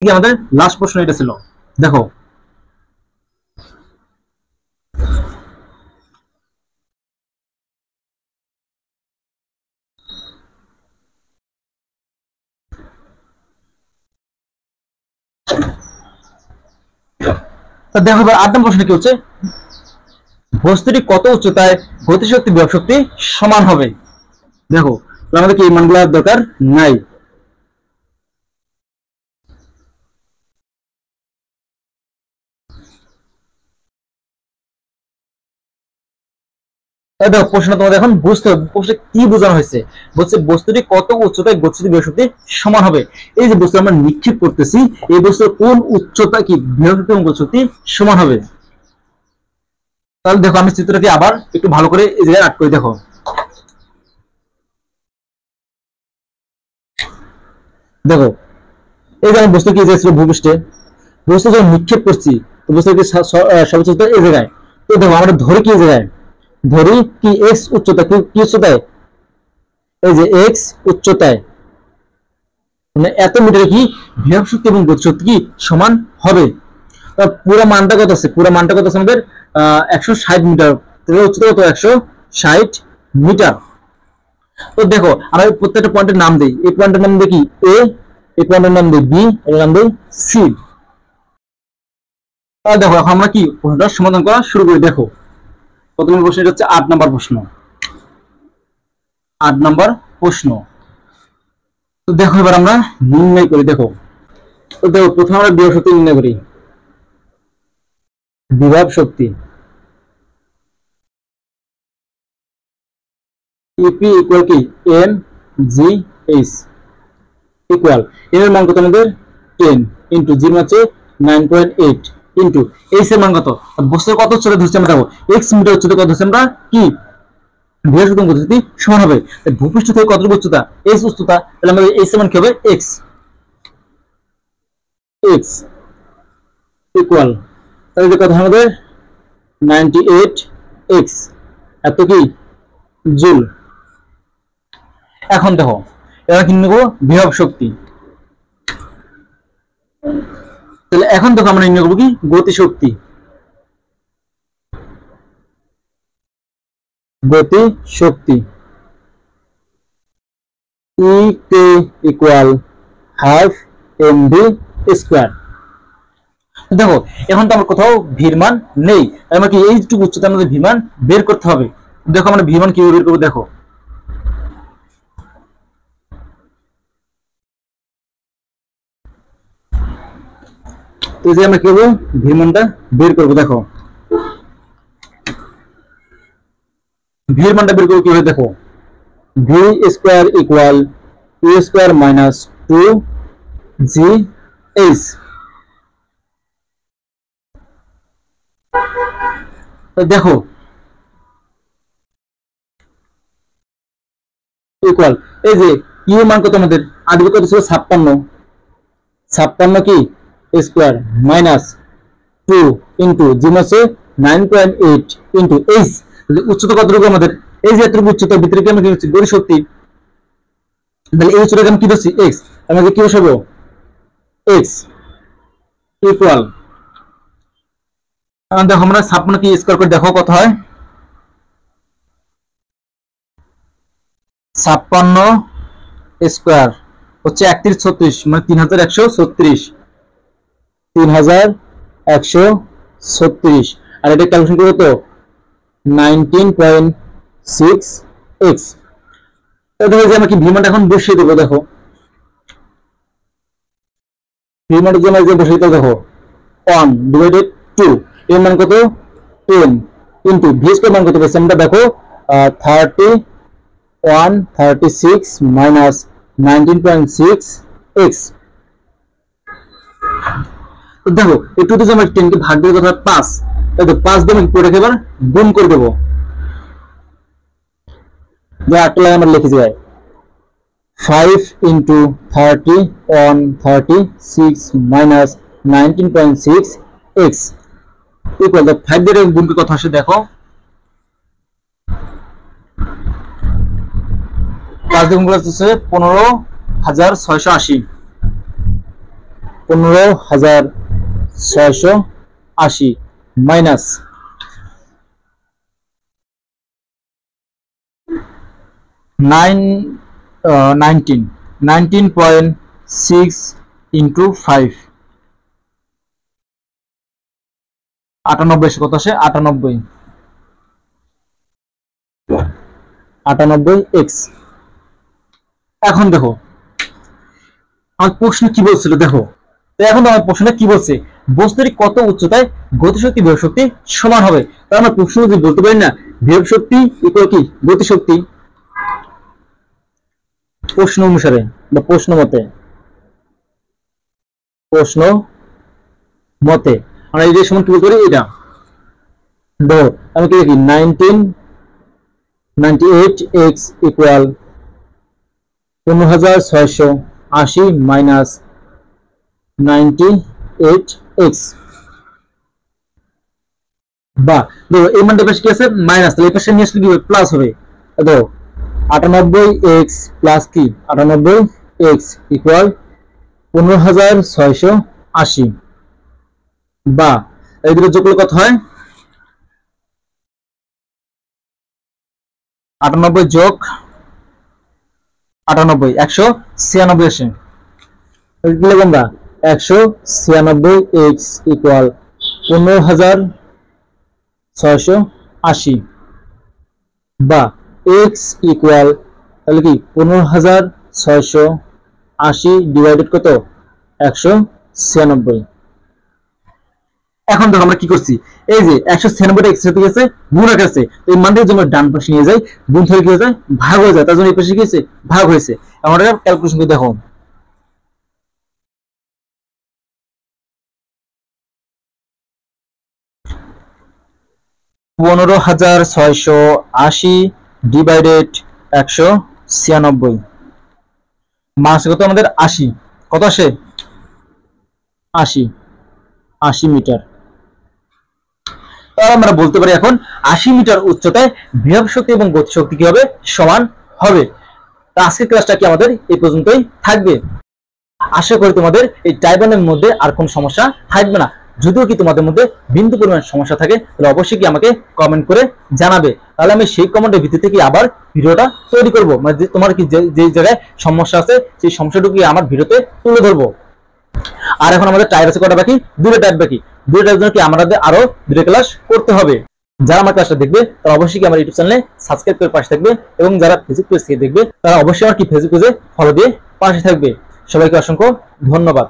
কি আমাদের লাস্ট প্রশ্ন এটা ছিল। দেখো দেখো এবার 8 নম্বর প্রশ্ন কি হচ্ছে, বস্তুটি কত উচ্চতায় গতিশক্তি বিভব শক্তি সমান হবে। দেখো আমাদের কি এই মানগুলো দরকার নাই। দেখো প্রশ্ন তোমাদের এখন বুঝতে হবে প্রশ্নে কি বোঝানো হয়েছে। বলছে বস্তুটি কত উচ্চতায় গতিশক্তি বিভব শক্তি সমান হবে। এই যে বস্তু আমরা নিক্ষেপ করতেছি এই বস্তুর কোন উচ্চতা কি বিভব শক্তি এবং গতিশক্তি সমান হবে। তাহলে দেখো আমি চিত্রটি আবার একটু ভালো করে এই জায়গায় আট করে দেখো। দেখো এই যে আমি বস্তু কি ছিল ভূপৃষ্ঠে, বস্তু যখন নিক্ষেপ করছি তো বস্তু কি সর্বোচ্চ এই জায়গায়। তো দেখো আমরা ধরি কি জায়গায়, ধরি কি এক্স উচ্চতা, কি উচ্চতায়, এই যে এক্স উচ্চতায়, মানে এত মিটারে কি বিভব শক্তি এবং গতিশক্তি কি সমান হবে। পুরো মানটা কত আছে, পুরো মানটা কত আছে আমাদের 160 মিটার, উচ্চতা কত 160 মিটার। তো দেখো আমরা প্রত্যেকটা পয়েন্টের নাম দিই, এই পয়েন্টের নাম দিই কি এ, এই পয়েন্টের নাম দিই বি, এর নাম দিই সি। দেখো এখন আমরা কি প্রশ্নটা সমাধান করা শুরু করি। দেখো প্রথম প্রশ্ন হচ্ছে 8 নম্বর প্রশ্ন। 8 নম্বর প্রশ্ন। তো দেখো এবার আমরা নির্ণয় করি। দেখো তো দেখো প্রথমে আমরা বিভব শক্তি নির্ণয় করি। বিভব শক্তি ইপি ইকুয়াল equal M G H equal M এর মান কত আমাদের 10 ইনটু জি হচ্ছে 9.8 ইনটু এইচ এর মান কত, বস্তুর কত উচ্চতা ধরছি আমরা। দেখো এক্স মিটার উচ্চতা কত ধরছি আমরা কি বিভব শক্তি গতিশক্তি সমান হবে। ভূপৃষ্ঠ থেকে কতটুকু উচ্চতা এক্স উচ্চতা, তাহলে আমাদের এইচ এর মান কি হবে এক্স, এক্স ইকুয়াল তাহলে কত আমাদের 98 এক্স এত কি জুল। এখন দেখো এবার কি নেব বিভব শক্তি। তাহলে এখন দেখো আমরা নির্ণয় করবো কি গতি শক্তি। গতি শক্তি E K equal half M V square. দেখো এখন তো আমার কোথাও ভির মান নেই, আমরা কি এইটুকু উচ্চতা আমাদের ভির মান বের করতে হবে। দেখো আমরা ভির মান কিভাবে বের করবো। দেখো তো যে আমরা কি করবো ভির মানটা বের করবো। দেখো ভির মানটা বের করবো কিভাবে। দেখো V square equal U square minus 2 G H. দেখো ইকুয়াল এই যে ইউ মান কত আমাদের আগে কত ছিল 56, 56 কি স্কোয়ার মাইনাস 2 ইনটু জি হচ্ছে 9.8 ইনটু এইচ। উচ্চতা কতটুকু আমাদের, এই যে এতটুকু উচ্চতার ভিতরে কি আমরা কি হচ্ছে গতি শক্তি, তাহলে এই উচ্চতাকে আমি কি ধরছি এক্স, আমাদের কি বসাবো এক্স ইকুয়াল দেখো আমরা 56 কি স্কোয়ার করে দেখো কত হয়, 56 স্কোয়ার হচ্ছে 3136 মানে 3136, 3136 আর এটা ক্যালকুলেশন করবো তো 19.6 এক্স। দেখো যে আমরা কি ভিমানটা এখন বসিয়ে দেবো। দেখো ভিমানটার জন্য যে বসিয়ে দেবো, দেখো 1 ডিভাইডেড 2 এর মান কত 10 ইনটু ভি স্কয়ার মান কত পেয়েছি আমরা। দেখো 36 মাইনাস 19.6 এক্স। তো দেখো এই 2 দিয়ে আমরা 10 কে ভাগ দিয়ে কথা 5, তাই তো 5 দিয়ে আমি পুরোটাকে এবার গুণ করে দেবো। যে 8 টা আমরা লিখে যাই 5 ইনটু 36 মাইনাস 19.6 এক্স ইকুয়াল 5 দিয়ে গুণ করে কত আসে। দেখো 5 দিয়ে গুণ করে হচ্ছে 15680 15,680 মাইনাস 19.6 ইন্টু 5 98 কত আসে 98 এক্স। এখন দেখো আমার প্রশ্ন কি বলছিল, দেখো তো এখন আমার প্রশ্নটা কি বলছে, বস্তুটি কত উচ্চতায় গতিশক্তি বিভব শক্তি সমান হবে। তার আমরা প্রশ্ন যদি বলতে পারি না বিভব শক্তি ইকুয়াল কি গতিশক্তি, প্রশ্ন অনুসারে বা প্রশ্ন মতে আমরা এই যে সমান কি বলতে পারি, এটা দেখো আমি কি লিখি 1998x ইকুয়াল 15,680 মাইনাস 98x বা দেখো এই মানটা পাশে কি আছে মাইনাস, তাহলে এই পাশে নিয়ে আসলে কি হবে প্লাস হবে। দেখো 98x প্লাস কি 98x ইকুয়াল 15,680 বা এই দুটো যোগ করলে কত হয় 98 যোগ 98 196 আসে। কি লিখব আমরা 196x ইকুয়াল 15,680 বা x ইকুয়াল তাহলে কি 15,680 ডিভাইডেড কত 196। এখন দেখো আমরা কি করছি, এই যে 196 এক্স সাথে গেছে গুণ আছে, এই মানটাকে যদি আমরা ডান পাশে নিয়ে যাই গুণ থেকে কি হয়ে যায় ভাগ হয়ে যায়, তার জন্য এই পাশে কি হয়েছে ভাগ হয়েছে। আমরা ক্যালকুলেশন করে দেখো 15,680 ডিভাইডেড 196 মাস কত আমাদের 80, কত আসে 80 মিটার। তাহলে আমরা বলতে পারি এখন 80 মিটার উচ্চতায় বিভব শক্তি এবং গতি শক্তি কি হবে সমান হবে। তো আজকের ক্লাসটা কি আমাদের এই পর্যন্তই থাকবে। আশা করি তোমাদের এই টাইবানের মধ্যে আর কোনো সমস্যা থাকবে না। যদিও কি তোমাদের মধ্যে বিন্দু পরিমাণ সমস্যা থাকে তাহলে অবশ্যই কি আমাকে কমেন্ট করে জানাবে, তাহলে আমি সেই কমেন্টের ভিত্তিতে কি আবার ভিডিওটা তৈরি করব, মানে তোমার কি যে জায়গায় সমস্যা আছে সেই সমস্যাটুকু আমার ভিডিওতে তুলে ধরবো। আর এখন আমাদের টাইপ আছে কটা বাকি, দুটো টাইপ বাকি, দুটো টাইপ জন্য কি আমাদের আরো দুটো ক্লাস করতে হবে। যারা আমার ক্লাসটা দেখবে তারা অবশ্যই কি আমার ইউটিউব চ্যানেলে সাবস্ক্রাইব করে পাশে থাকবে এবং যারা ফেসবুক পেজ থেকে দেখবে তারা অবশ্যই আমার কি ফেসবুক পেজে ফলো দিয়ে পাশে থাকবে। সবাইকে অসংখ্য ধন্যবাদ।